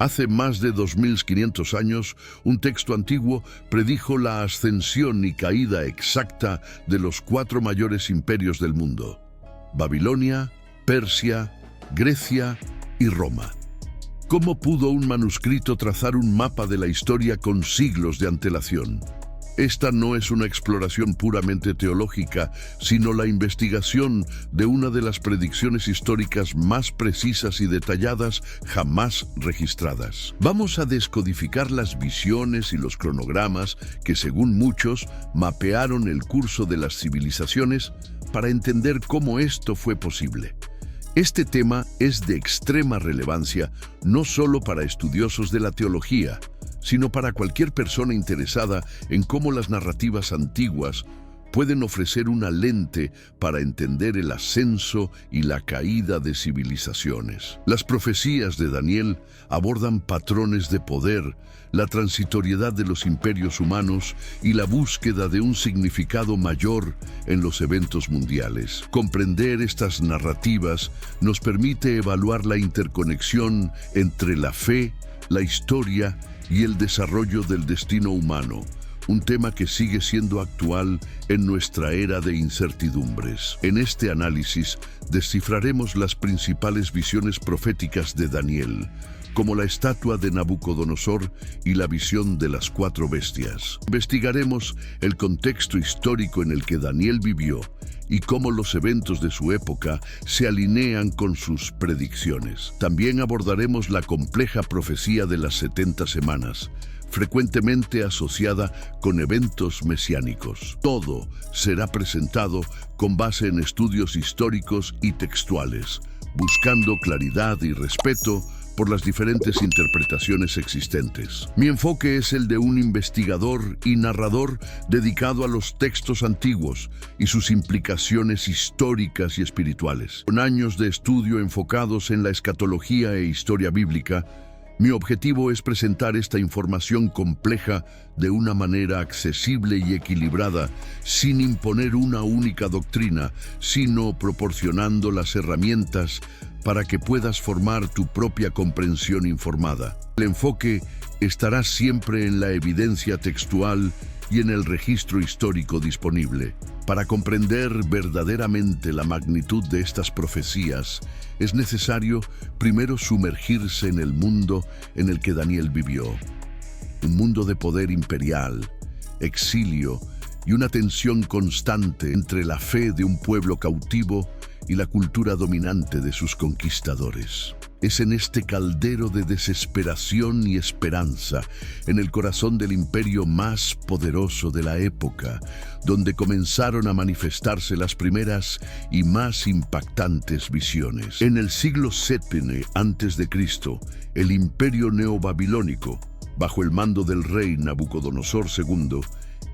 Hace más de 2500 años, un texto antiguo predijo la ascensión y caída exacta de los 4 mayores imperios del mundo: Babilonia, Persia, Grecia y Roma. ¿Cómo pudo un manuscrito trazar un mapa de la historia con siglos de antelación? Esta no es una exploración puramente teológica, sino la investigación de una de las predicciones históricas más precisas y detalladas jamás registradas. Vamos a descodificar las visiones y los cronogramas que, según muchos, mapearon el curso de las civilizaciones para entender cómo esto fue posible. Este tema es de extrema relevancia no solo para estudiosos de la teología, sino para cualquier persona interesada en cómo las narrativas antiguas pueden ofrecer una lente para entender el ascenso y la caída de civilizaciones. Las profecías de Daniel abordan patrones de poder, la transitoriedad de los imperios humanos y la búsqueda de un significado mayor en los eventos mundiales. Comprender estas narrativas nos permite evaluar la interconexión entre la fe, la historia y el desarrollo del destino humano, un tema que sigue siendo actual en nuestra era de incertidumbres. En este análisis descifraremos las principales visiones proféticas de Daniel, como la estatua de Nabucodonosor y la visión de las 4 bestias. Investigaremos el contexto histórico en el que Daniel vivió y cómo los eventos de su época se alinean con sus predicciones. También abordaremos la compleja profecía de las 70 semanas, frecuentemente asociada con eventos mesiánicos. Todo será presentado con base en estudios históricos y textuales, buscando claridad y respeto por las diferentes interpretaciones existentes. Mi enfoque es el de un investigador y narrador dedicado a los textos antiguos y sus implicaciones históricas y espirituales. Con años de estudio enfocados en la escatología e historia bíblica, mi objetivo es presentar esta información compleja de una manera accesible y equilibrada, sin imponer una única doctrina, sino proporcionando las herramientas para que puedas formar tu propia comprensión informada. El enfoque estará siempre en la evidencia textual y en el registro histórico disponible. Para comprender verdaderamente la magnitud de estas profecías, es necesario primero sumergirse en el mundo en el que Daniel vivió. Un mundo de poder imperial, exilio y una tensión constante entre la fe de un pueblo cautivo y la cultura dominante de sus conquistadores. Es en este caldero de desesperación y esperanza, en el corazón del imperio más poderoso de la época, donde comenzaron a manifestarse las primeras y más impactantes visiones. En el siglo VII a.C., el imperio neobabilónico, bajo el mando del rey Nabucodonosor II,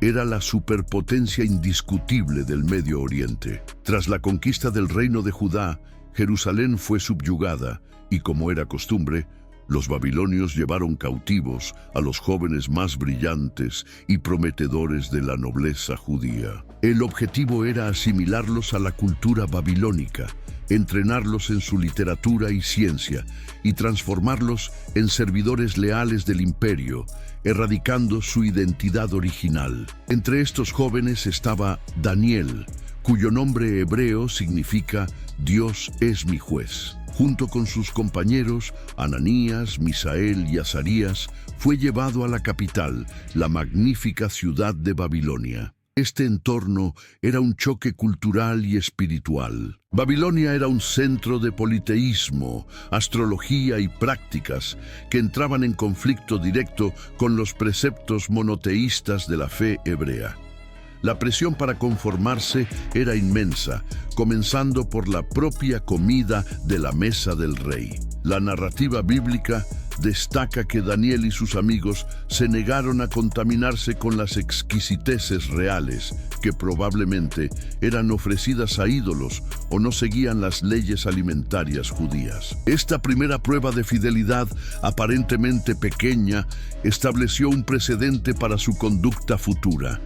era la superpotencia indiscutible del Medio Oriente. Tras la conquista del reino de Judá, Jerusalén fue subyugada y, como era costumbre, los babilonios llevaron cautivos a los jóvenes más brillantes y prometedores de la nobleza judía. El objetivo era asimilarlos a la cultura babilónica, entrenarlos en su literatura y ciencia y transformarlos en servidores leales del imperio, erradicando su identidad original. Entre estos jóvenes estaba Daniel, cuyo nombre hebreo significa Dios es mi juez. Junto con sus compañeros, Ananías, Misael y Azarías, fue llevado a la capital, la magnífica ciudad de Babilonia. Este entorno era un choque cultural y espiritual. Babilonia era un centro de politeísmo, astrología y prácticas que entraban en conflicto directo con los preceptos monoteístas de la fe hebrea. La presión para conformarse era inmensa, comenzando por la propia comida de la mesa del rey. La narrativa bíblica destaca que Daniel y sus amigos se negaron a contaminarse con las exquisiteces reales, que probablemente eran ofrecidas a ídolos o no seguían las leyes alimentarias judías. Esta primera prueba de fidelidad, aparentemente pequeña, estableció un precedente para su conducta futura.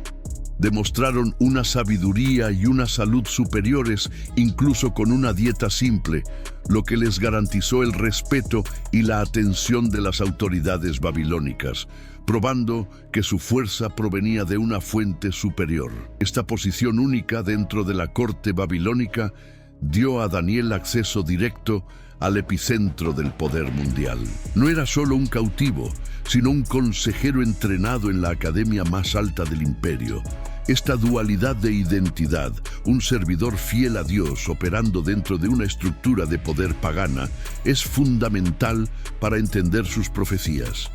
Demostraron una sabiduría y una salud superiores, incluso con una dieta simple, lo que les garantizó el respeto y la atención de las autoridades babilónicas, probando que su fuerza provenía de una fuente superior. Esta posición única dentro de la corte babilónica dio a Daniel acceso directo al epicentro del poder mundial. No era solo un cautivo, sino un consejero entrenado en la academia más alta del imperio. Esta dualidad de identidad, un servidor fiel a Dios operando dentro de una estructura de poder pagana, es fundamental para entender sus profecías.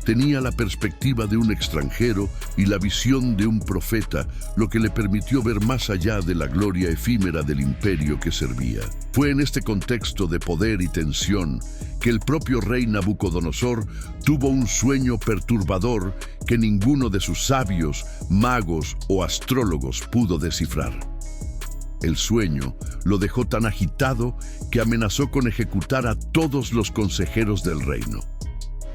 Tenía la perspectiva de un extranjero y la visión de un profeta, lo que le permitió ver más allá de la gloria efímera del imperio que servía. Fue en este contexto de poder y tensión que el propio rey Nabucodonosor tuvo un sueño perturbador que ninguno de sus sabios, magos o astrólogos pudo descifrar. El sueño lo dejó tan agitado que amenazó con ejecutar a todos los consejeros del reino.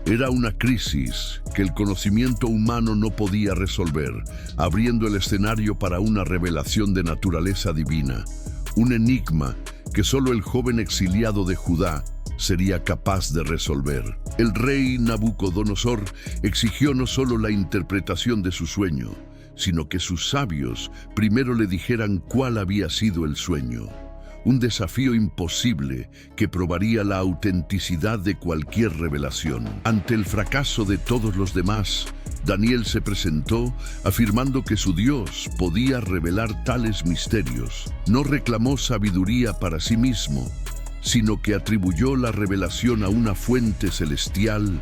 Era una crisis que el conocimiento humano no podía resolver, abriendo el escenario para una revelación de naturaleza divina, un enigma que solo el joven exiliado de Judá sería capaz de resolver. El rey Nabucodonosor exigió no solo la interpretación de su sueño, sino que sus sabios primero le dijeran cuál había sido el sueño. Un desafío imposible que probaría la autenticidad de cualquier revelación. Ante el fracaso de todos los demás, Daniel se presentó afirmando que su Dios podía revelar tales misterios. No reclamó sabiduría para sí mismo, sino que atribuyó la revelación a una fuente celestial,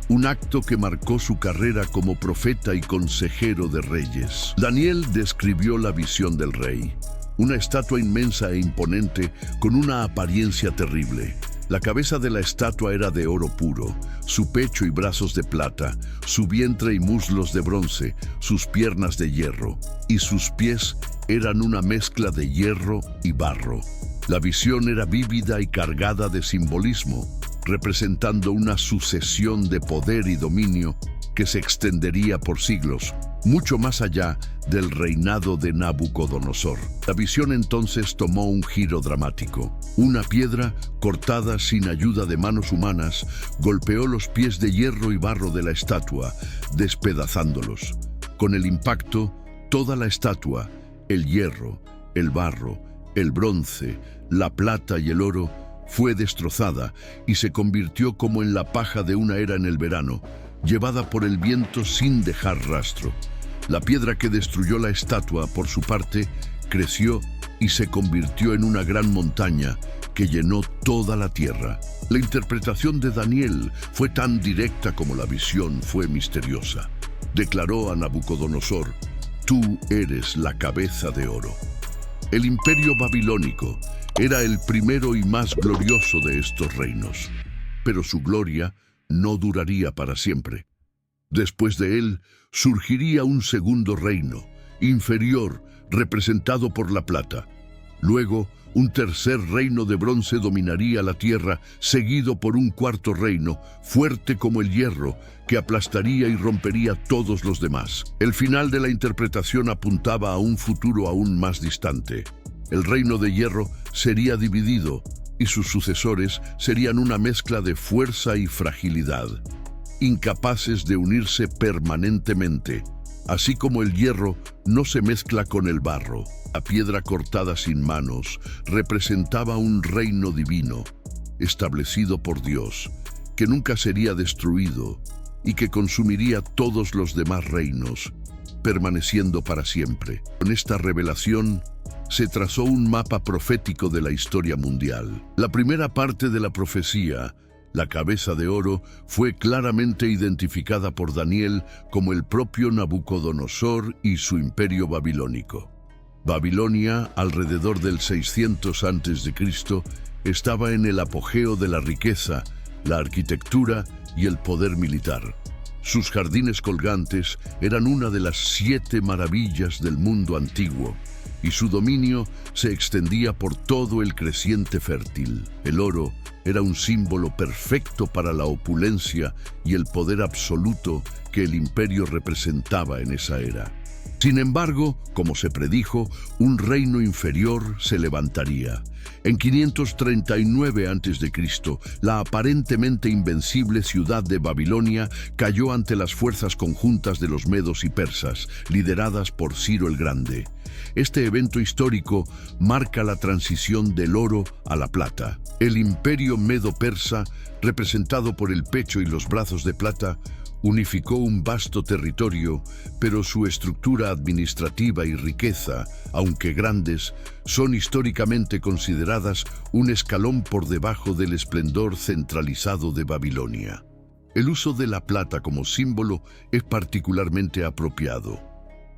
un acto que marcó su carrera como profeta y consejero de reyes. Daniel describió la visión del rey. Una estatua inmensa e imponente con una apariencia terrible. La cabeza de la estatua era de oro puro, su pecho y brazos de plata, su vientre y muslos de bronce, sus piernas de hierro, y sus pies eran una mezcla de hierro y barro. La visión era vívida y cargada de simbolismo, representando una sucesión de poder y dominio que se extendería por siglos, mucho más allá del reinado de Nabucodonosor. La visión entonces tomó un giro dramático. Una piedra, cortada sin ayuda de manos humanas, golpeó los pies de hierro y barro de la estatua, despedazándolos. Con el impacto, toda la estatua, el hierro, el barro, el bronce, la plata y el oro, fue destrozada y se convirtió como en la paja de una era en el verano, llevada por el viento sin dejar rastro. La piedra que destruyó la estatua, por su parte, creció y se convirtió en una gran montaña que llenó toda la tierra. La interpretación de Daniel fue tan directa como la visión fue misteriosa. Declaró a Nabucodonosor: «Tú eres la cabeza de oro». El imperio babilónico era el primero y más glorioso de estos reinos, pero su gloria no duraría para siempre. Después de él, surgiría un segundo reino, inferior, representado por la plata. Luego, un tercer reino de bronce dominaría la tierra, seguido por un cuarto reino, fuerte como el hierro, que aplastaría y rompería todos los demás. El final de la interpretación apuntaba a un futuro aún más distante. El reino de hierro sería dividido, y sus sucesores serían una mezcla de fuerza y fragilidad, incapaces de unirse permanentemente. Así como el hierro no se mezcla con el barro, la piedra cortada sin manos representaba un reino divino, establecido por Dios, que nunca sería destruido y que consumiría todos los demás reinos, permaneciendo para siempre. Con esta revelación se trazó un mapa profético de la historia mundial. La primera parte de la profecía, la cabeza de oro, fue claramente identificada por Daniel como el propio Nabucodonosor y su imperio babilónico. Babilonia, alrededor del 600 a.C., estaba en el apogeo de la riqueza, la arquitectura y el poder militar. Sus jardines colgantes eran una de las 7 maravillas del mundo antiguo, y su dominio se extendía por todo el creciente fértil. El oro era un símbolo perfecto para la opulencia y el poder absoluto que el imperio representaba en esa era. Sin embargo, como se predijo, un reino inferior se levantaría. En 539 a.C., la aparentemente invencible ciudad de Babilonia cayó ante las fuerzas conjuntas de los medos y persas, lideradas por Ciro el Grande. Este evento histórico marca la transición del oro a la plata. El imperio medo-persa, representado por el pecho y los brazos de plata, unificó un vasto territorio, pero su estructura administrativa y riqueza, aunque grandes, son históricamente consideradas un escalón por debajo del esplendor centralizado de Babilonia. El uso de la plata como símbolo es particularmente apropiado.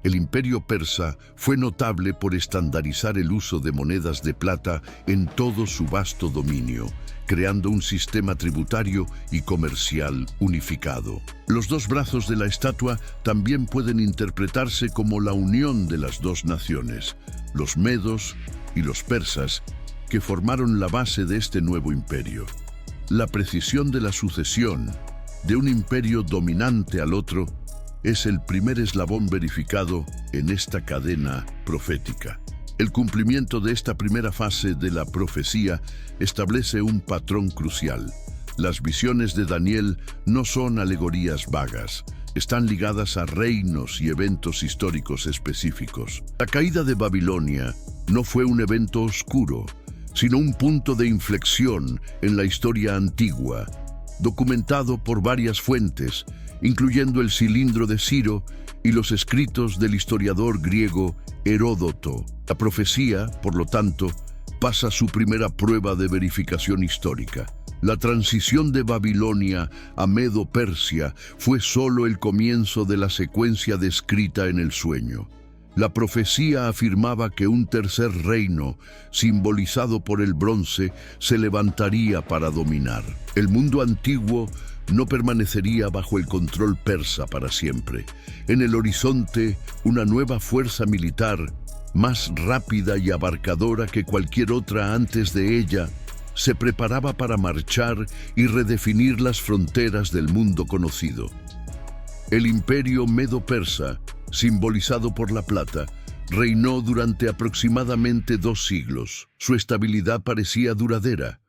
El imperio persa fue notable por estandarizar el uso de monedas de plata en todo su vasto dominio, creando un sistema tributario y comercial unificado. Los dos brazos de la estatua también pueden interpretarse como la unión de las dos naciones, los medos y los persas, que formaron la base de este nuevo imperio. La precisión de la sucesión de un imperio dominante al otro es el primer eslabón verificado en esta cadena profética. El cumplimiento de esta primera fase de la profecía establece un patrón crucial. Las visiones de Daniel no son alegorías vagas, están ligadas a reinos y eventos históricos específicos. La caída de Babilonia no fue un evento oscuro, sino un punto de inflexión en la historia antigua, documentado por varias fuentes, incluyendo el Cilindro de Ciro y los escritos del historiador griego Heródoto. La profecía, por lo tanto, pasa su primera prueba de verificación histórica. La transición de Babilonia a Medo-Persia fue solo el comienzo de la secuencia descrita en el sueño. La profecía afirmaba que un tercer reino, simbolizado por el bronce, se levantaría para dominar. El mundo antiguo no permanecería bajo el control persa para siempre. En el horizonte, una nueva fuerza militar, más rápida y abarcadora que cualquier otra antes de ella, se preparaba para marchar y redefinir las fronteras del mundo conocido. El imperio medo-persa, simbolizado por la plata, reinó durante aproximadamente 2 siglos. Su estabilidad parecía duradera,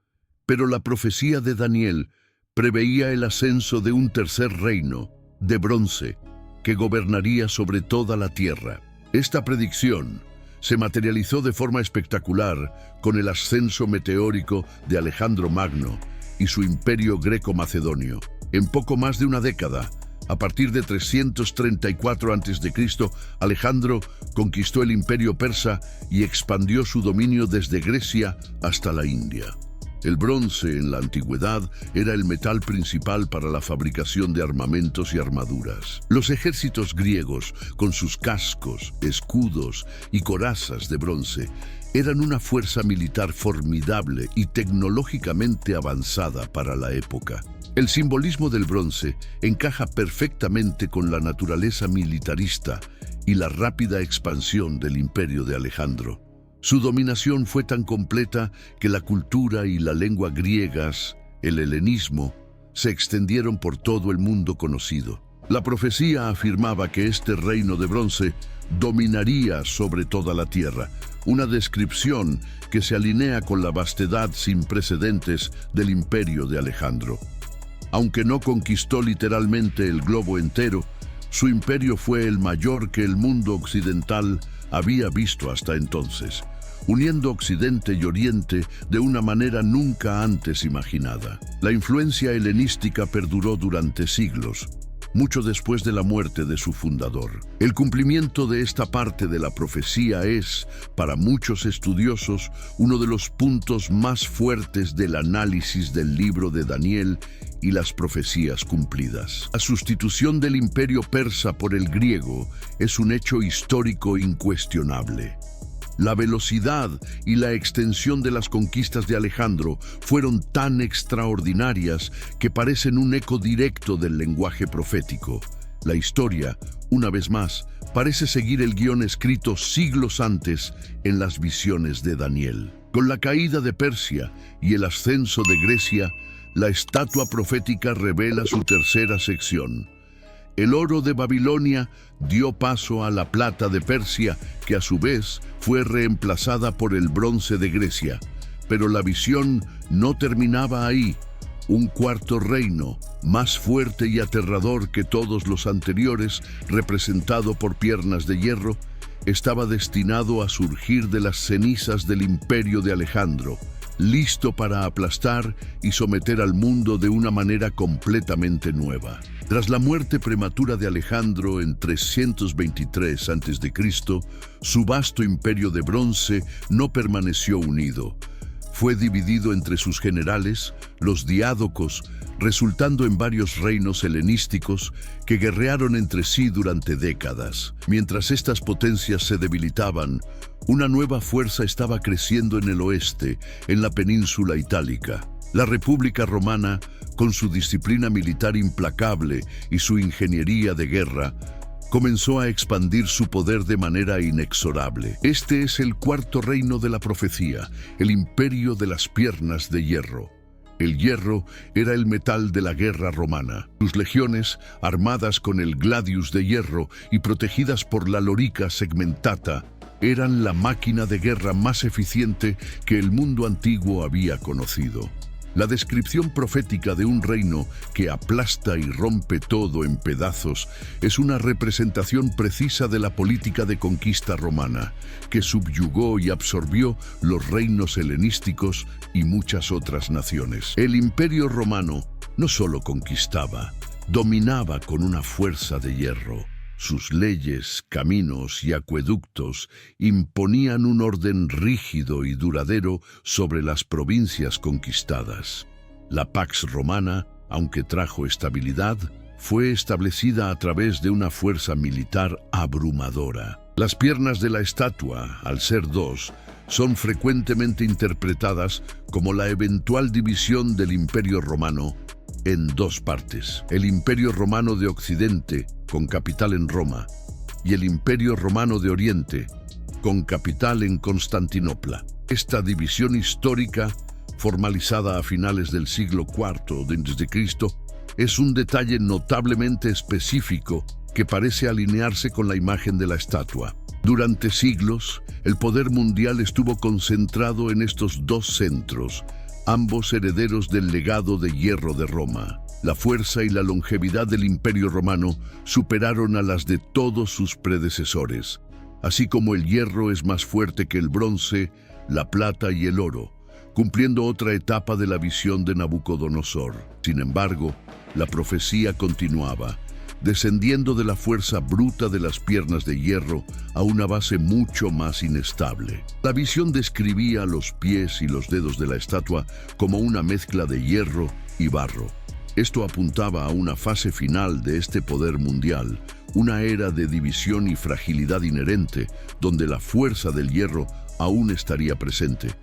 pero la profecía de Daniel preveía el ascenso de un tercer reino, de bronce, que gobernaría sobre toda la tierra. Esta predicción se materializó de forma espectacular con el ascenso meteórico de Alejandro Magno y su imperio greco-macedonio. En poco más de una década, a partir de 334 a.C., Alejandro conquistó el imperio persa y expandió su dominio desde Grecia hasta la India. El bronce en la antigüedad era el metal principal para la fabricación de armamentos y armaduras. Los ejércitos griegos, con sus cascos, escudos y corazas de bronce, eran una fuerza militar formidable y tecnológicamente avanzada para la época. El simbolismo del bronce encaja perfectamente con la naturaleza militarista y la rápida expansión del imperio de Alejandro. Su dominación fue tan completa que la cultura y la lengua griegas, el helenismo, se extendieron por todo el mundo conocido. La profecía afirmaba que este reino de bronce dominaría sobre toda la tierra, una descripción que se alinea con la vastedad sin precedentes del imperio de Alejandro. Aunque no conquistó literalmente el globo entero, su imperio fue el mayor que el mundo occidental había visto hasta entonces, uniendo Occidente y Oriente de una manera nunca antes imaginada. La influencia helenística perduró durante siglos, mucho después de la muerte de su fundador. El cumplimiento de esta parte de la profecía es, para muchos estudiosos, uno de los puntos más fuertes del análisis del libro de Daniel y las profecías cumplidas. La sustitución del imperio persa por el griego es un hecho histórico incuestionable. La velocidad y la extensión de las conquistas de Alejandro fueron tan extraordinarias que parecen un eco directo del lenguaje profético. La historia, una vez más, parece seguir el guión escrito siglos antes en las visiones de Daniel. Con la caída de Persia y el ascenso de Grecia, la estatua profética revela su tercera sección. El oro de Babilonia dio paso a la plata de Persia, que a su vez fue reemplazada por el bronce de Grecia. Pero la visión no terminaba ahí. Un cuarto reino, más fuerte y aterrador que todos los anteriores, representado por piernas de hierro, estaba destinado a surgir de las cenizas del imperio de Alejandro, listo para aplastar y someter al mundo de una manera completamente nueva. Tras la muerte prematura de Alejandro en 323 a.C., su vasto imperio de bronce no permaneció unido. Fue dividido entre sus generales, los diádocos, resultando en varios reinos helenísticos que guerrearon entre sí durante décadas. Mientras estas potencias se debilitaban, una nueva fuerza estaba creciendo en el oeste, en la península itálica. La República Romana, con su disciplina militar implacable y su ingeniería de guerra, comenzó a expandir su poder de manera inexorable. Este es el cuarto reino de la profecía, el imperio de las piernas de hierro. El hierro era el metal de la guerra romana. Sus legiones, armadas con el gladius de hierro y protegidas por la lorica segmentata, eran la máquina de guerra más eficiente que el mundo antiguo había conocido. La descripción profética de un reino que aplasta y rompe todo en pedazos es una representación precisa de la política de conquista romana, que subyugó y absorbió los reinos helenísticos y muchas otras naciones. El Imperio Romano no solo conquistaba, dominaba con una fuerza de hierro. Sus leyes, caminos y acueductos imponían un orden rígido y duradero sobre las provincias conquistadas. La Pax Romana, aunque trajo estabilidad, fue establecida a través de una fuerza militar abrumadora. Las piernas de la estatua, al ser dos, son frecuentemente interpretadas como la eventual división del Imperio Romano en dos partes: el Imperio Romano de Occidente, con capital en Roma, y el Imperio Romano de Oriente, con capital en Constantinopla. Esta división histórica, formalizada a finales del siglo IV d.C., es un detalle notablemente específico que parece alinearse con la imagen de la estatua. Durante siglos, el poder mundial estuvo concentrado en estos dos centros, ambos herederos del legado de hierro de Roma. La fuerza y la longevidad del Imperio Romano superaron a las de todos sus predecesores. Así como el hierro es más fuerte que el bronce, la plata y el oro, cumpliendo otra etapa de la visión de Nabucodonosor. Sin embargo, la profecía continuaba, descendiendo de la fuerza bruta de las piernas de hierro a una base mucho más inestable. La visión describía los pies y los dedos de la estatua como una mezcla de hierro y barro. Esto apuntaba a una fase final de este poder mundial, una era de división y fragilidad inherente, donde la fuerza del hierro aún estaría presente,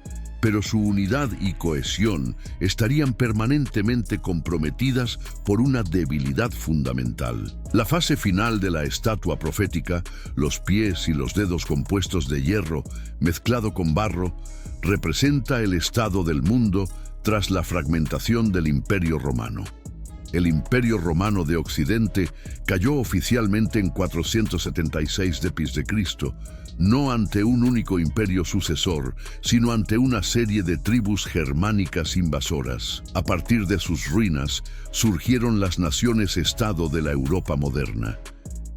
pero su unidad y cohesión estarían permanentemente comprometidas por una debilidad fundamental. La fase final de la estatua profética, los pies y los dedos compuestos de hierro mezclado con barro, representa el estado del mundo tras la fragmentación del Imperio Romano. El Imperio Romano de Occidente cayó oficialmente en 476 d.C., no ante un único imperio sucesor, sino ante una serie de tribus germánicas invasoras. A partir de sus ruinas, surgieron las naciones-estado de la Europa moderna.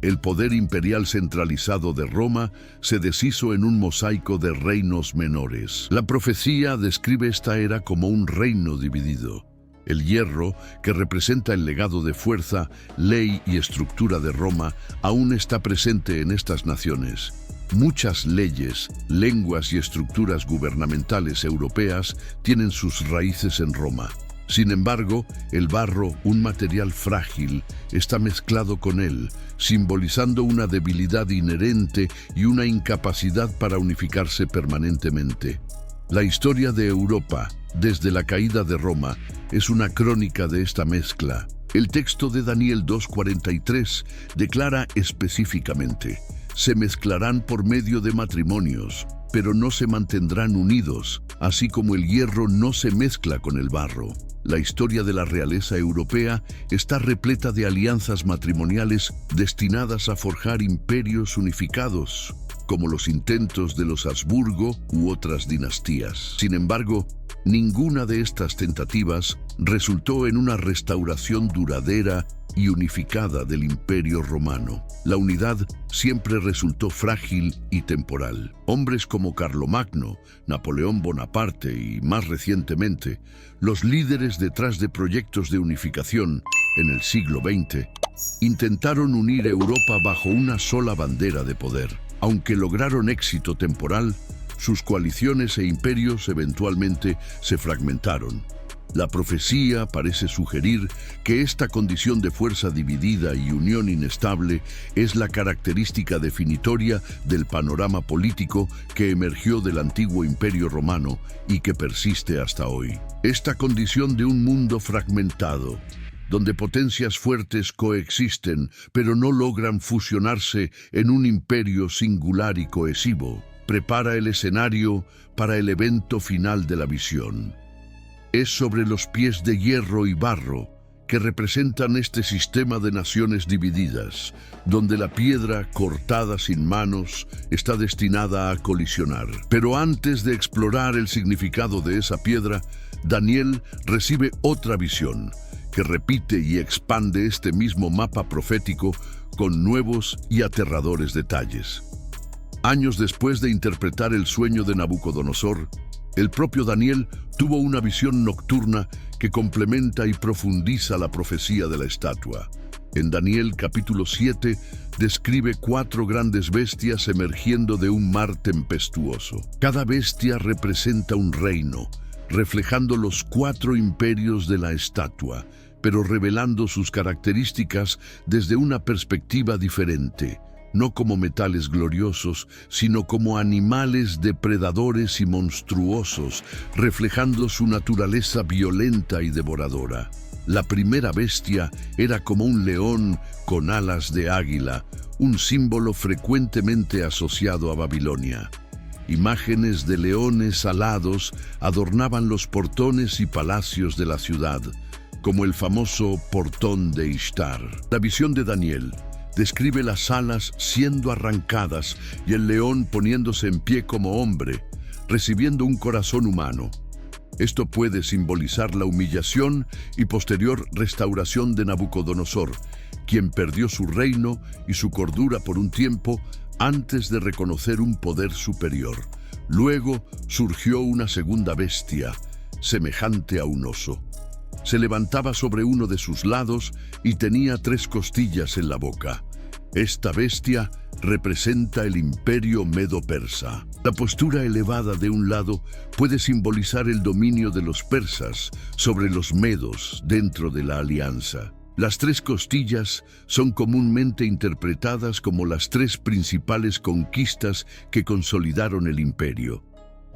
El poder imperial centralizado de Roma se deshizo en un mosaico de reinos menores. La profecía describe esta era como un reino dividido. El hierro, que representa el legado de fuerza, ley y estructura de Roma, aún está presente en estas naciones. Muchas leyes, lenguas y estructuras gubernamentales europeas tienen sus raíces en Roma. Sin embargo, el barro, un material frágil, está mezclado con él, simbolizando una debilidad inherente y una incapacidad para unificarse permanentemente. La historia de Europa, desde la caída de Roma, es una crónica de esta mezcla. El texto de Daniel 2:43 declara específicamente: se mezclarán por medio de matrimonios, pero no se mantendrán unidos, así como el hierro no se mezcla con el barro. La historia de la realeza europea está repleta de alianzas matrimoniales destinadas a forjar imperios unificados, como los intentos de los Habsburgo u otras dinastías. Sin embargo, ninguna de estas tentativas resultó en una restauración duradera y unificada del Imperio Romano. La unidad siempre resultó frágil y temporal. Hombres como Carlomagno, Napoleón Bonaparte y, más recientemente, los líderes detrás de proyectos de unificación en el siglo XX, intentaron unir Europa bajo una sola bandera de poder. Aunque lograron éxito temporal, sus coaliciones e imperios eventualmente se fragmentaron. La profecía parece sugerir que esta condición de fuerza dividida y unión inestable es la característica definitoria del panorama político que emergió del antiguo Imperio Romano y que persiste hasta hoy. Esta condición de un mundo fragmentado, donde potencias fuertes coexisten pero no logran fusionarse en un imperio singular y cohesivo, prepara el escenario para el evento final de la visión. Es sobre los pies de hierro y barro que representan este sistema de naciones divididas, donde la piedra cortada sin manos está destinada a colisionar. Pero antes de explorar el significado de esa piedra, Daniel recibe otra visión, que repite y expande este mismo mapa profético con nuevos y aterradores detalles. Años después de interpretar el sueño de Nabucodonosor, el propio Daniel tuvo una visión nocturna que complementa y profundiza la profecía de la estatua. En Daniel capítulo 7 describe 4 grandes bestias emergiendo de un mar tempestuoso. Cada bestia representa un reino, reflejando los 4 imperios de la estatua, pero revelando sus características desde una perspectiva diferente, no como metales gloriosos, sino como animales depredadores y monstruosos, reflejando su naturaleza violenta y devoradora. La primera bestia era como un león con alas de águila, un símbolo frecuentemente asociado a Babilonia. Imágenes de leones alados adornaban los portones y palacios de la ciudad, como el famoso portón de Ishtar. La visión de Daniel describe las alas siendo arrancadas y el león poniéndose en pie como hombre, recibiendo un corazón humano. Esto puede simbolizar la humillación y posterior restauración de Nabucodonosor, quien perdió su reino y su cordura por un tiempo antes de reconocer un poder superior. Luego surgió una segunda bestia, semejante a un oso. Se levantaba sobre uno de sus lados y tenía 3 costillas en la boca. Esta bestia representa el imperio medo-persa. La postura elevada de un lado puede simbolizar el dominio de los persas sobre los medos dentro de la alianza. Las 3 costillas son comúnmente interpretadas como las 3 principales conquistas que consolidaron el imperio: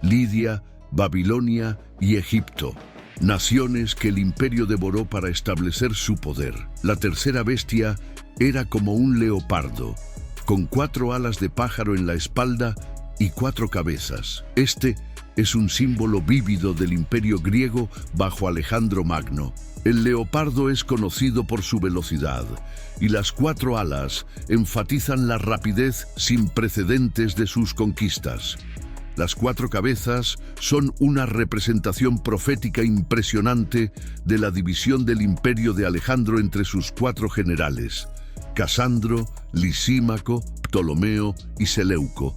Lidia, Babilonia y Egipto. Naciones que el imperio devoró para establecer su poder. La tercera bestia era como un leopardo, con 4 alas de pájaro en la espalda y 4 cabezas. Este es un símbolo vívido del imperio griego bajo Alejandro Magno. El leopardo es conocido por su velocidad, y las 4 alas enfatizan la rapidez sin precedentes de sus conquistas. Las 4 cabezas son una representación profética impresionante de la división del imperio de Alejandro entre sus 4 generales: Casandro, Lisímaco, Ptolomeo y Seleuco,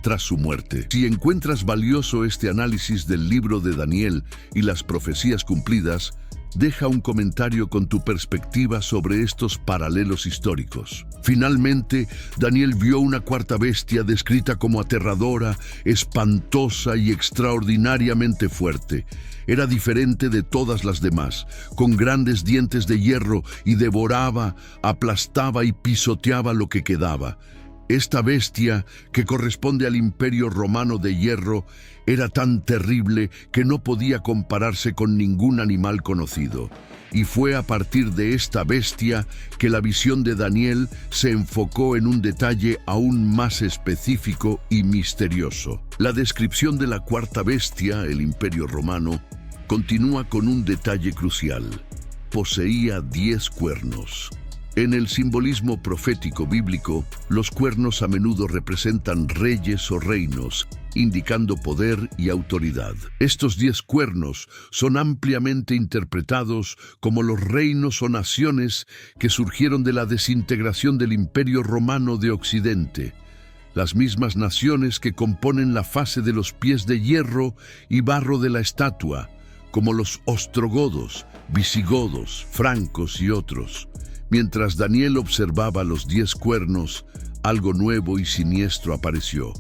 tras su muerte. Si encuentras valioso este análisis del libro de Daniel y las profecías cumplidas, deja un comentario con tu perspectiva sobre estos paralelos históricos. Finalmente, Daniel vio una 4ª bestia descrita como aterradora, espantosa y extraordinariamente fuerte. Era diferente de todas las demás, con grandes dientes de hierro, y devoraba, aplastaba y pisoteaba lo que quedaba. Esta bestia, que corresponde al Imperio Romano de hierro, era tan terrible que no podía compararse con ningún animal conocido. Y fue a partir de esta bestia que la visión de Daniel se enfocó en un detalle aún más específico y misterioso. La descripción de la 4ª bestia, el Imperio Romano, continúa con un detalle crucial. Poseía 10 cuernos. En el simbolismo profético bíblico, los cuernos a menudo representan reyes o reinos, indicando poder y autoridad. Estos 10 cuernos son ampliamente interpretados como los reinos o naciones que surgieron de la desintegración del Imperio Romano de Occidente, las mismas naciones que componen la fase de los pies de hierro y barro de la estatua, como los ostrogodos, visigodos, francos y otros. Mientras Daniel observaba los 10 cuernos, algo nuevo y siniestro apareció.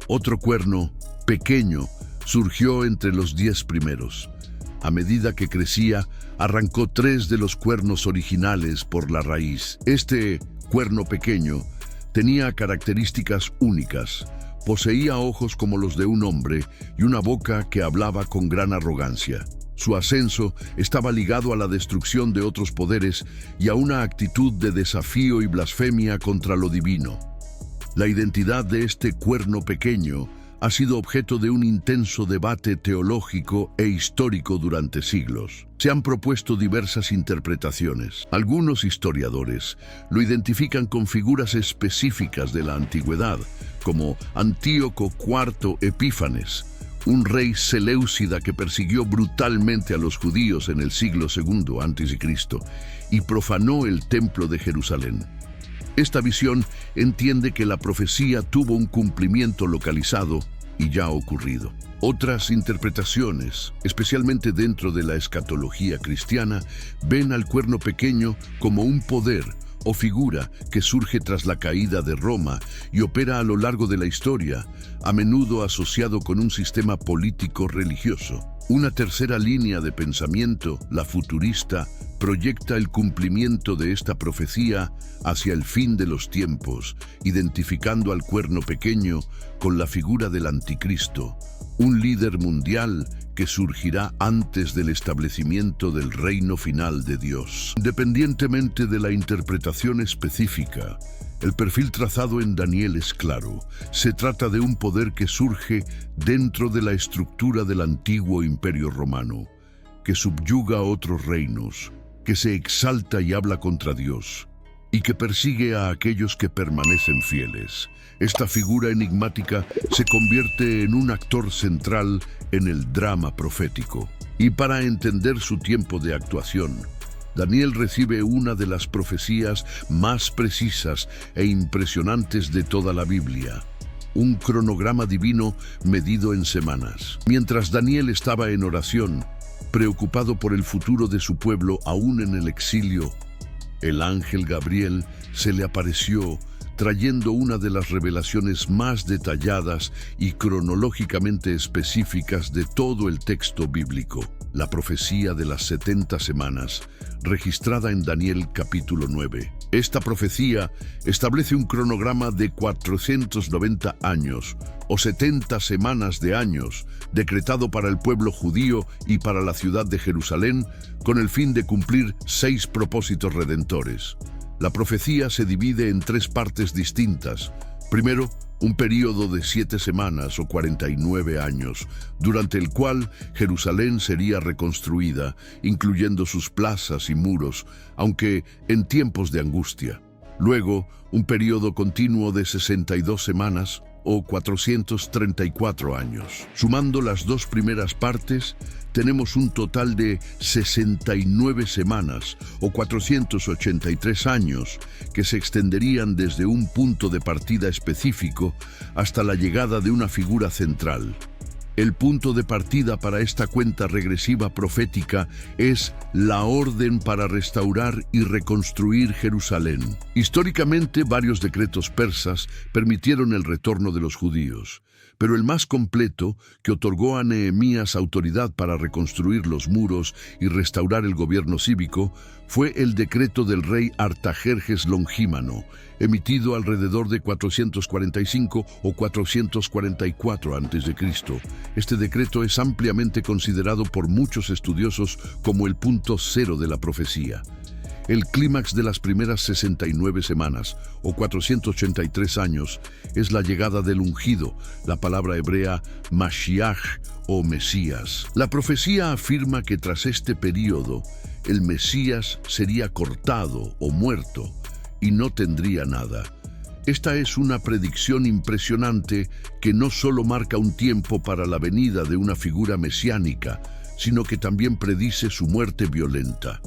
Otro cuerno, pequeño, surgió entre los 10 primeros. A medida que crecía, arrancó 3 de los cuernos originales por la raíz. Este cuerno pequeño tenía características únicas. Poseía ojos como los de un hombre y una boca que hablaba con gran arrogancia. Su ascenso estaba ligado a la destrucción de otros poderes y a una actitud de desafío y blasfemia contra lo divino. La identidad de este cuerno pequeño ha sido objeto de un intenso debate teológico e histórico durante siglos. Se han propuesto diversas interpretaciones. Algunos historiadores lo identifican con figuras específicas de la antigüedad, como Antíoco IV Epífanes, un rey seleucida que persiguió brutalmente a los judíos en el siglo II a.C. y profanó el templo de Jerusalén. Esta visión entiende que la profecía tuvo un cumplimiento localizado y ya ocurrido. Otras interpretaciones, especialmente dentro de la escatología cristiana, ven al cuerno pequeño como un poder o figura que surge tras la caída de Roma y opera a lo largo de la historia, a menudo asociado con un sistema político religioso. Una tercera línea de pensamiento, la futurista, proyecta el cumplimiento de esta profecía hacia el fin de los tiempos, identificando al cuerno pequeño con la figura del anticristo, un líder mundial que surgirá antes del establecimiento del reino final de Dios. Independientemente de la interpretación específica, el perfil trazado en Daniel es claro. Se trata de un poder que surge dentro de la estructura del antiguo Imperio Romano, que subyuga a otros reinos, que se exalta y habla contra Dios, y que persigue a aquellos que permanecen fieles. Esta figura enigmática se convierte en un actor central en el drama profético. Y para entender su tiempo de actuación, Daniel recibe una de las profecías más precisas e impresionantes de toda la Biblia, un cronograma divino medido en semanas. Mientras Daniel estaba en oración, preocupado por el futuro de su pueblo aún en el exilio, el ángel Gabriel se le apareció trayendo una de las revelaciones más detalladas y cronológicamente específicas de todo el texto bíblico, la profecía de las 70 semanas, registrada en Daniel capítulo 9. Esta profecía establece un cronograma de 490 años, o 70 semanas de años, decretado para el pueblo judío y para la ciudad de Jerusalén, con el fin de cumplir 6 propósitos redentores. La profecía se divide en 3 partes distintas. Primero, un período de 7 semanas o 49 años, durante el cual Jerusalén sería reconstruida, incluyendo sus plazas y muros, aunque en tiempos de angustia. Luego, un período continuo de 62 semanas o 434 años. Sumando las 2 primeras partes, tenemos un total de 69 semanas o 483 años que se extenderían desde un punto de partida específico hasta la llegada de una figura central. El punto de partida para esta cuenta regresiva profética es la orden para restaurar y reconstruir Jerusalén. Históricamente, varios decretos persas permitieron el retorno de los judíos, pero el más completo, que otorgó a Nehemías autoridad para reconstruir los muros y restaurar el gobierno cívico, fue el decreto del rey Artajerjes Longímano, emitido alrededor de 445 o 444 a.C. Este decreto es ampliamente considerado por muchos estudiosos como el punto cero de la profecía. El clímax de las primeras 69 semanas, o 483 años, es la llegada del ungido, la palabra hebrea Mashiach o Mesías. La profecía afirma que tras este período, el Mesías sería cortado o muerto y no tendría nada. Esta es una predicción impresionante que no solo marca un tiempo para la venida de una figura mesiánica, sino que también predice su muerte violenta.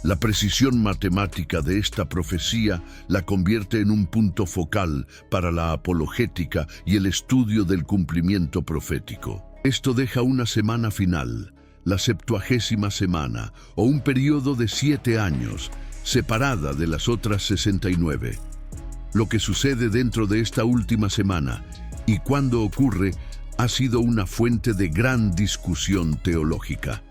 La precisión matemática de esta profecía la convierte en un punto focal para la apologética y el estudio del cumplimiento profético. Esto deja una semana final, la 70ª semana, o un periodo de 7 años, separada de las otras 69. Lo que sucede dentro de esta última semana y cuándo ocurre ha sido una fuente de gran discusión teológica.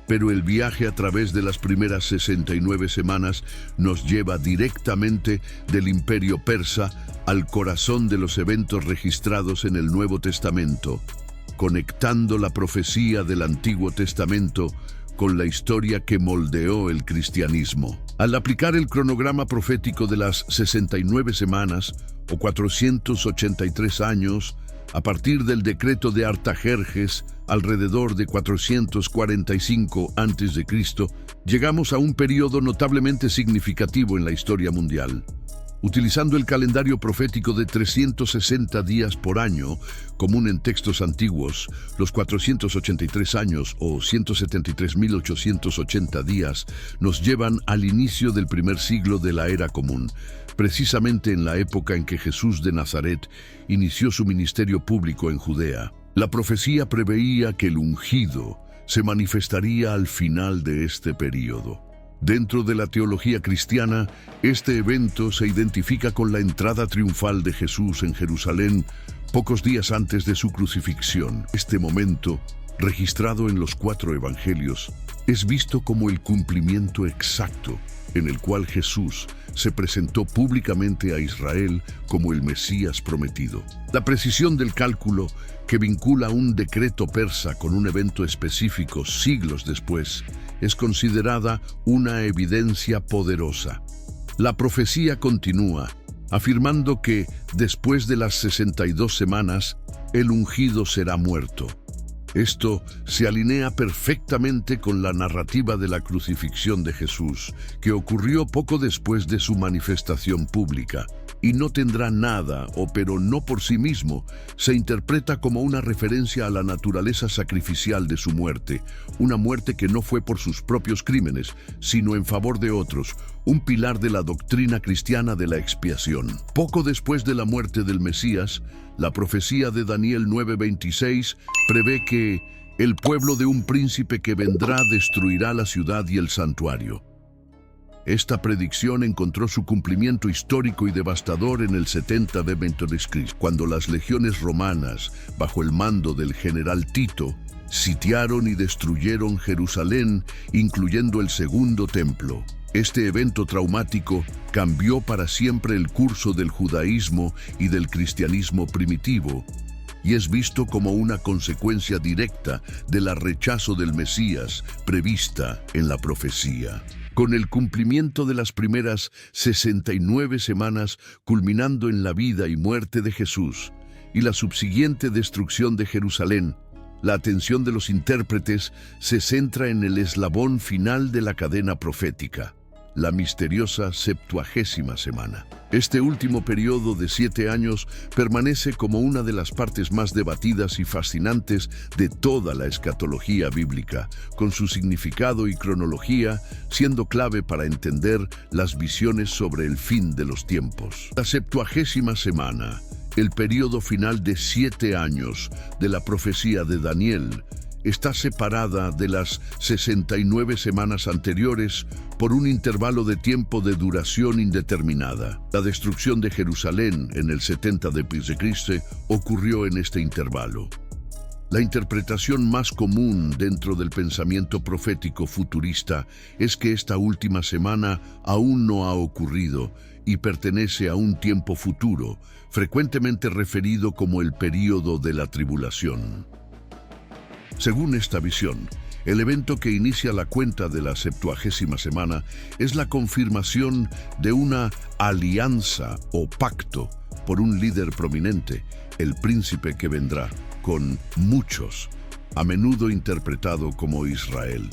Pero el viaje a través de las primeras 69 semanas nos lleva directamente del Imperio Persa al corazón de los eventos registrados en el Nuevo Testamento, conectando la profecía del Antiguo Testamento con la historia que moldeó el cristianismo. Al aplicar el cronograma profético de las 69 semanas, o 483 años, a partir del decreto de Artajerjes, alrededor de 445 a.C., llegamos a un periodo notablemente significativo en la historia mundial. Utilizando el calendario profético de 360 días por año, común en textos antiguos, los 483 años o 173.880 días nos llevan al inicio del primer siglo de la era común, precisamente en la época en que Jesús de Nazaret inició su ministerio público en Judea. La profecía preveía que el ungido se manifestaría al final de este período. Dentro de la teología cristiana, este evento se identifica con la entrada triunfal de Jesús en Jerusalén pocos días antes de su crucifixión. Este momento, registrado en los 4 evangelios, es visto como el cumplimiento exacto en el cual Jesús se presentó públicamente a Israel como el Mesías prometido. La precisión del cálculo que vincula un decreto persa con un evento específico siglos después es considerada una evidencia poderosa. La profecía continúa, afirmando que después de las 62 semanas, el ungido será muerto. Esto se alinea perfectamente con la narrativa de la crucifixión de Jesús, que ocurrió poco después de su manifestación pública. Y no tendrá nada, pero no por sí mismo, se interpreta como una referencia a la naturaleza sacrificial de su muerte, una muerte que no fue por sus propios crímenes, sino en favor de otros, un pilar de la doctrina cristiana de la expiación. Poco después de la muerte del Mesías, la profecía de Daniel 9:26 prevé que el pueblo de un príncipe que vendrá destruirá la ciudad y el santuario. Esta predicción encontró su cumplimiento histórico y devastador en el 70 de Cristo, cuando las legiones romanas, bajo el mando del general Tito, sitiaron y destruyeron Jerusalén, incluyendo el segundo templo. Este evento traumático cambió para siempre el curso del judaísmo y del cristianismo primitivo, y es visto como una consecuencia directa del rechazo del Mesías prevista en la profecía. Con el cumplimiento de las primeras 69 semanas culminando en la vida y muerte de Jesús y la subsiguiente destrucción de Jerusalén, la atención de los intérpretes se centra en el eslabón final de la cadena profética, la misteriosa 70ª semana. Este último periodo de 7 años permanece como una de las partes más debatidas y fascinantes de toda la escatología bíblica, con su significado y cronología siendo clave para entender las visiones sobre el fin de los tiempos. La 70ª semana, el periodo final de 7 años de la profecía de Daniel, está separada de las 69 semanas anteriores por un intervalo de tiempo de duración indeterminada. La destrucción de Jerusalén en el 70 de Cristo ocurrió en este intervalo. La interpretación más común dentro del pensamiento profético futurista es que esta última semana aún no ha ocurrido y pertenece a un tiempo futuro, frecuentemente referido como el período de la tribulación. Según esta visión, El evento que inicia la cuenta de la 70ª semana es la confirmación de una alianza o pacto por un líder prominente, el príncipe que vendrá, con muchos, a menudo interpretado como Israel.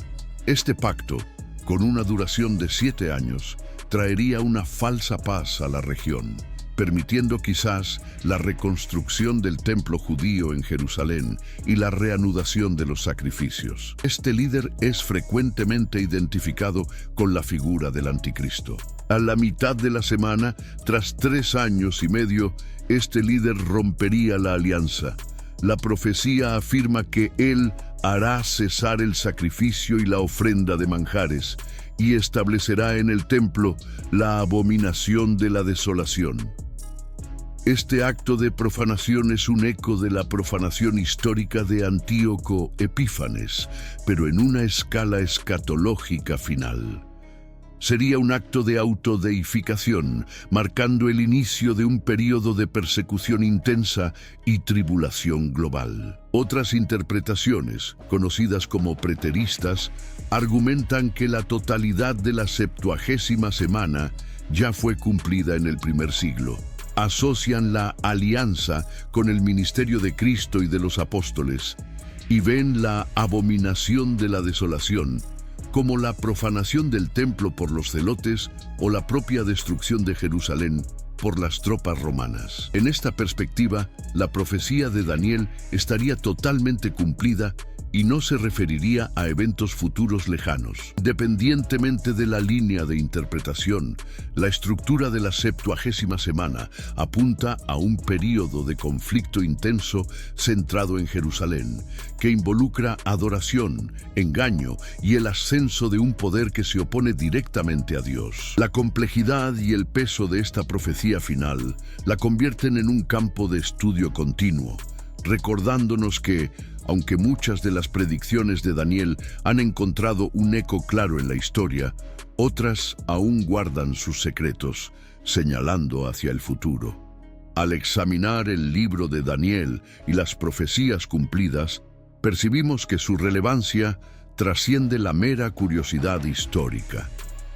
Este pacto, con una duración de 7 años, traería una falsa paz a la región, permitiendo quizás la reconstrucción del templo judío en Jerusalén y la reanudación de los sacrificios. Este líder es frecuentemente identificado con la figura del anticristo. A la mitad de la semana, tras 3 años y medio, este líder rompería la alianza. La profecía afirma que él hará cesar el sacrificio y la ofrenda de manjares y establecerá en el templo la abominación de la desolación. Este acto de profanación es un eco de la profanación histórica de Antíoco Epífanes, pero en una escala escatológica final. Sería un acto de autodeificación, marcando el inicio de un período de persecución intensa y tribulación global. Otras interpretaciones, conocidas como preteristas, argumentan que la totalidad de la 70ª semana ya fue cumplida en el primer siglo. Asocian la alianza con el ministerio de Cristo y de los apóstoles y ven la abominación de la desolación como la profanación del templo por los celotes o la propia destrucción de Jerusalén por las tropas romanas. En esta perspectiva, la profecía de Daniel estaría totalmente cumplida y no se referiría a eventos futuros lejanos. Dependientemente de la línea de interpretación, la estructura de la 70ª semana apunta a un período de conflicto intenso centrado en Jerusalén, que involucra adoración, engaño y el ascenso de un poder que se opone directamente a Dios. La complejidad y el peso de esta profecía final la convierten en un campo de estudio continuo, recordándonos que, aunque muchas de las predicciones de Daniel han encontrado un eco claro en la historia, otras aún guardan sus secretos, señalando hacia el futuro. Al examinar el libro de Daniel y las profecías cumplidas, percibimos que su relevancia trasciende la mera curiosidad histórica.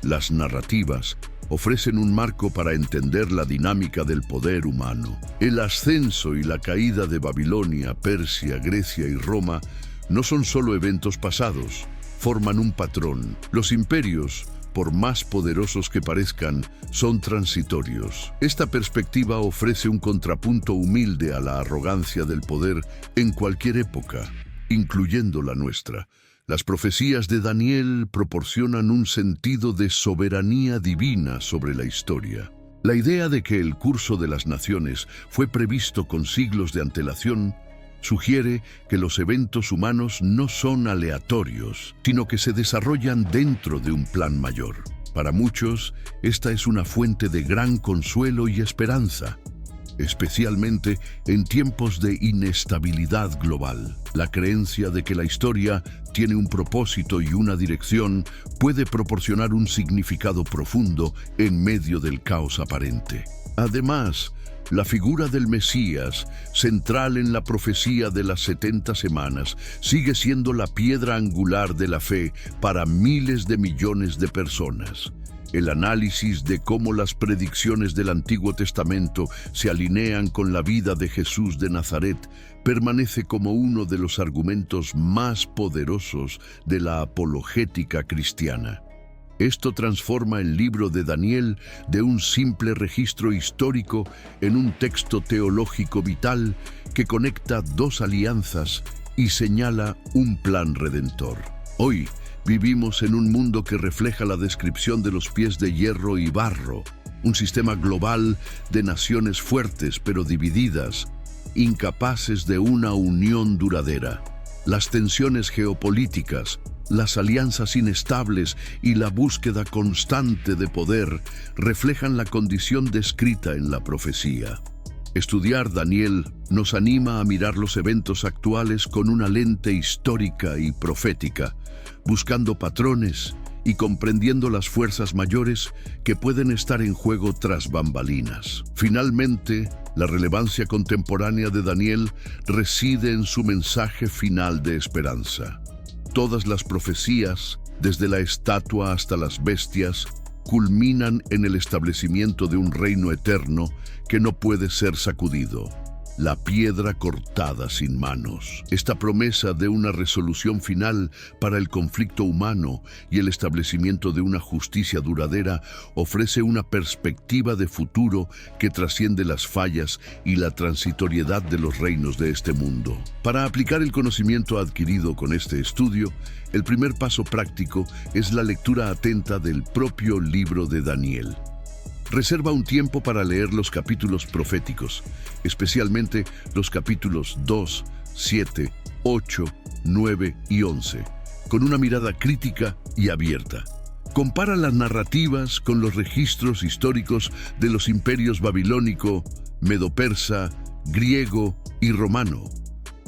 Las narrativas ofrecen un marco para entender la dinámica del poder humano. El ascenso y la caída de Babilonia, Persia, Grecia y Roma no son solo eventos pasados, forman un patrón. Los imperios, por más poderosos que parezcan, son transitorios. Esta perspectiva ofrece un contrapunto humilde a la arrogancia del poder en cualquier época, incluyendo la nuestra. Las profecías de Daniel proporcionan un sentido de soberanía divina sobre la historia. La idea de que el curso de las naciones fue previsto con siglos de antelación sugiere que los eventos humanos no son aleatorios, sino que se desarrollan dentro de un plan mayor. Para muchos, esta es una fuente de gran consuelo y esperanza, especialmente en tiempos de inestabilidad global. La creencia de que la historia tiene un propósito y una dirección puede proporcionar un significado profundo en medio del caos aparente. Además, la figura del Mesías, central en la profecía de las 70 semanas, sigue siendo la piedra angular de la fe para miles de millones de personas. El análisis de cómo las predicciones del Antiguo Testamento se alinean con la vida de Jesús de Nazaret permanece como uno de los argumentos más poderosos de la apologética cristiana. Esto transforma el libro de Daniel de un simple registro histórico en un texto teológico vital que conecta dos alianzas y señala un plan redentor. Hoy, vivimos en un mundo que refleja la descripción de los pies de hierro y barro, un sistema global de naciones fuertes pero divididas, incapaces de una unión duradera. Las tensiones geopolíticas, las alianzas inestables y la búsqueda constante de poder reflejan la condición descrita en la profecía. Estudiar Daniel nos anima a mirar los eventos actuales con una lente histórica y profética, buscando patrones y comprendiendo las fuerzas mayores que pueden estar en juego tras bambalinas. Finalmente, la relevancia contemporánea de Daniel reside en su mensaje final de esperanza. todas las profecías, desde la estatua hasta las bestias, culminan en el establecimiento de un reino eterno que no puede ser sacudido. La piedra cortada sin manos. Esta promesa de una resolución final para el conflicto humano y el establecimiento de una justicia duradera ofrece una perspectiva de futuro que trasciende las fallas y la transitoriedad de los reinos de este mundo. Para aplicar el conocimiento adquirido con este estudio, el primer paso práctico es la lectura atenta del propio libro de Daniel. Reserva un tiempo para leer los capítulos proféticos, especialmente los capítulos 2, 7, 8, 9 y 11, con una mirada crítica y abierta. Compara las narrativas con los registros históricos de los imperios babilónico, medo-persa, griego y romano.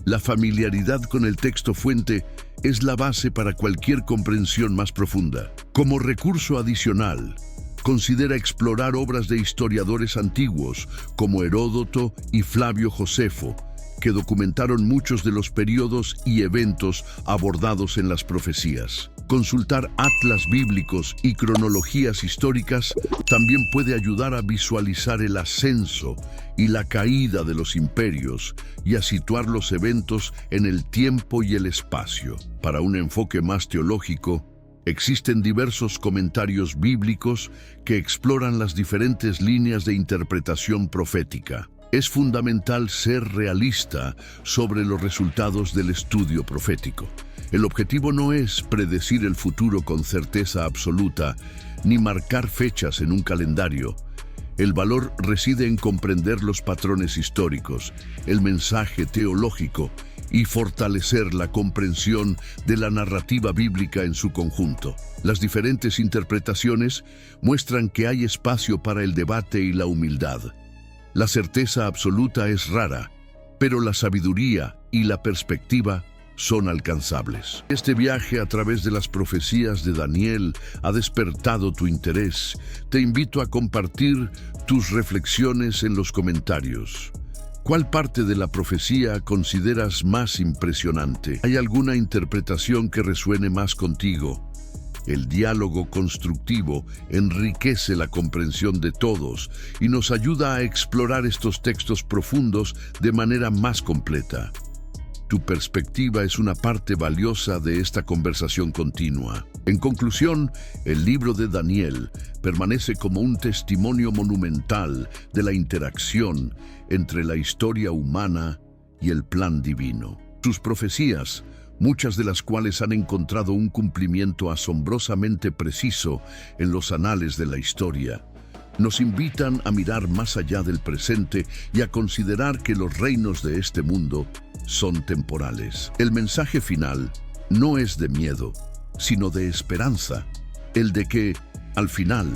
La familiaridad con el texto fuente es la base para cualquier comprensión más profunda. Como recurso adicional, considera explorar obras de historiadores antiguos como Heródoto y Flavio Josefo, que documentaron muchos de los periodos y eventos abordados en las profecías. Consultar atlas bíblicos y cronologías históricas también puede ayudar a visualizar el ascenso y la caída de los imperios y a situar los eventos en el tiempo y el espacio. Para un enfoque más teológico, existen diversos comentarios bíblicos que exploran las diferentes líneas de interpretación profética. Es fundamental ser realista sobre los resultados del estudio profético. El objetivo no es predecir el futuro con certeza absoluta, ni marcar fechas en un calendario. El valor reside en comprender los patrones históricos, el mensaje teológico y fortalecer la comprensión de la narrativa bíblica en su conjunto. Las diferentes interpretaciones muestran que hay espacio para el debate y la humildad. La certeza absoluta es rara, pero la sabiduría y la perspectiva son alcanzables. Este viaje a través de las profecías de Daniel ha despertado tu interés. Te invito a compartir tus reflexiones en los comentarios. ¿Cuál parte de la profecía consideras más impresionante? ¿Hay alguna interpretación que resuene más contigo? El diálogo constructivo enriquece la comprensión de todos y nos ayuda a explorar estos textos profundos de manera más completa. Tu perspectiva es una parte valiosa de esta conversación continua. En conclusión, el libro de Daniel permanece como un testimonio monumental de la interacción entre la historia humana y el plan divino. Sus profecías, muchas de las cuales han encontrado un cumplimiento asombrosamente preciso en los anales de la historia, nos invitan a mirar más allá del presente y a considerar que los reinos de este mundo son temporales. El mensaje final no es de miedo, sino de esperanza, el de que, al final,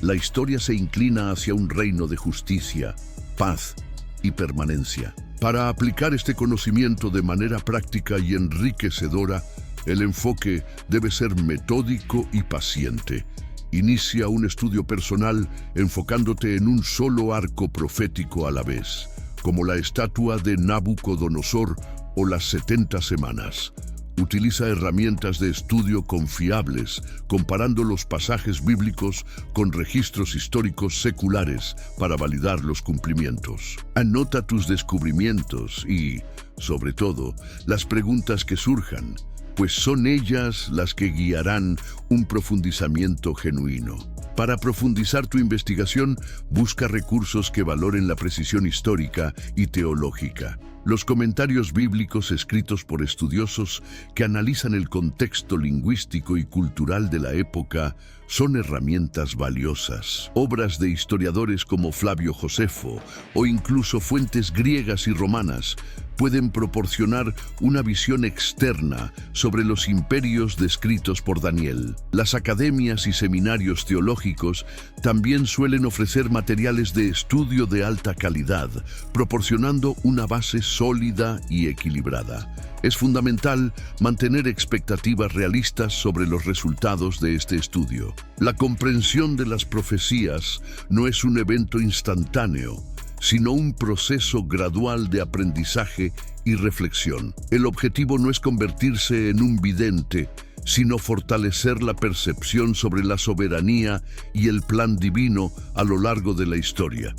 la historia se inclina hacia un reino de justicia, paz y permanencia. Para aplicar este conocimiento de manera práctica y enriquecedora, el enfoque debe ser metódico y paciente. Inicia un estudio personal enfocándote en un solo arco profético a la vez, como la estatua de Nabucodonosor o las 70 semanas. Utiliza herramientas de estudio confiables, comparando los pasajes bíblicos con registros históricos seculares para validar los cumplimientos. Anota tus descubrimientos y, sobre todo, las preguntas que surjan, pues son ellas las que guiarán un profundizamiento genuino. Para profundizar tu investigación, busca recursos que valoren la precisión histórica y teológica. Los comentarios bíblicos escritos por estudiosos que analizan el contexto lingüístico y cultural de la época son herramientas valiosas. Obras de historiadores como Flavio Josefo o incluso fuentes griegas y romanas pueden proporcionar una visión externa sobre los imperios descritos por Daniel. Las academias y seminarios teológicos también suelen ofrecer materiales de estudio de alta calidad, proporcionando una base sólida y equilibrada. Es fundamental mantener expectativas realistas sobre los resultados de este estudio. La comprensión de las profecías no es un evento instantáneo, sino un proceso gradual de aprendizaje y reflexión. El objetivo no es convertirse en un vidente, sino fortalecer la percepción sobre la soberanía y el plan divino a lo largo de la historia.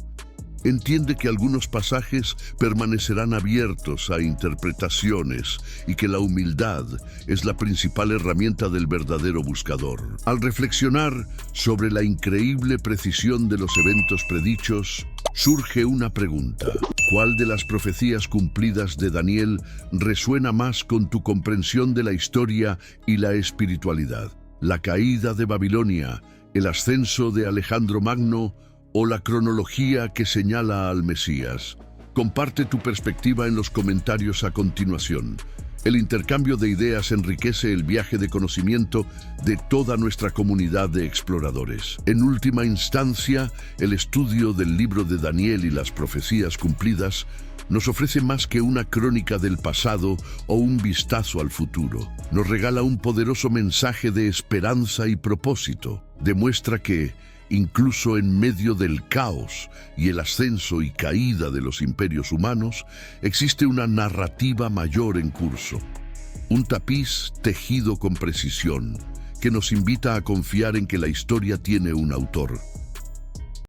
Entiende que algunos pasajes permanecerán abiertos a interpretaciones y que la humildad es la principal herramienta del verdadero buscador. Al reflexionar sobre la increíble precisión de los eventos predichos, surge una pregunta. ¿Cuál de las profecías cumplidas de Daniel resuena más con tu comprensión de la historia y la espiritualidad? ¿La caída de Babilonia, el ascenso de Alejandro Magno o la cronología que señala al Mesías? Comparte tu perspectiva en los comentarios a continuación. El intercambio de ideas enriquece el viaje de conocimiento de toda nuestra comunidad de exploradores. En última instancia, el estudio del libro de Daniel y las profecías cumplidas nos ofrece más que una crónica del pasado o un vistazo al futuro. Nos regala un poderoso mensaje de esperanza y propósito. Demuestra que, incluso en medio del caos y el ascenso y caída de los imperios humanos, existe una narrativa mayor en curso. Un tapiz tejido con precisión, que nos invita a confiar en que la historia tiene un autor.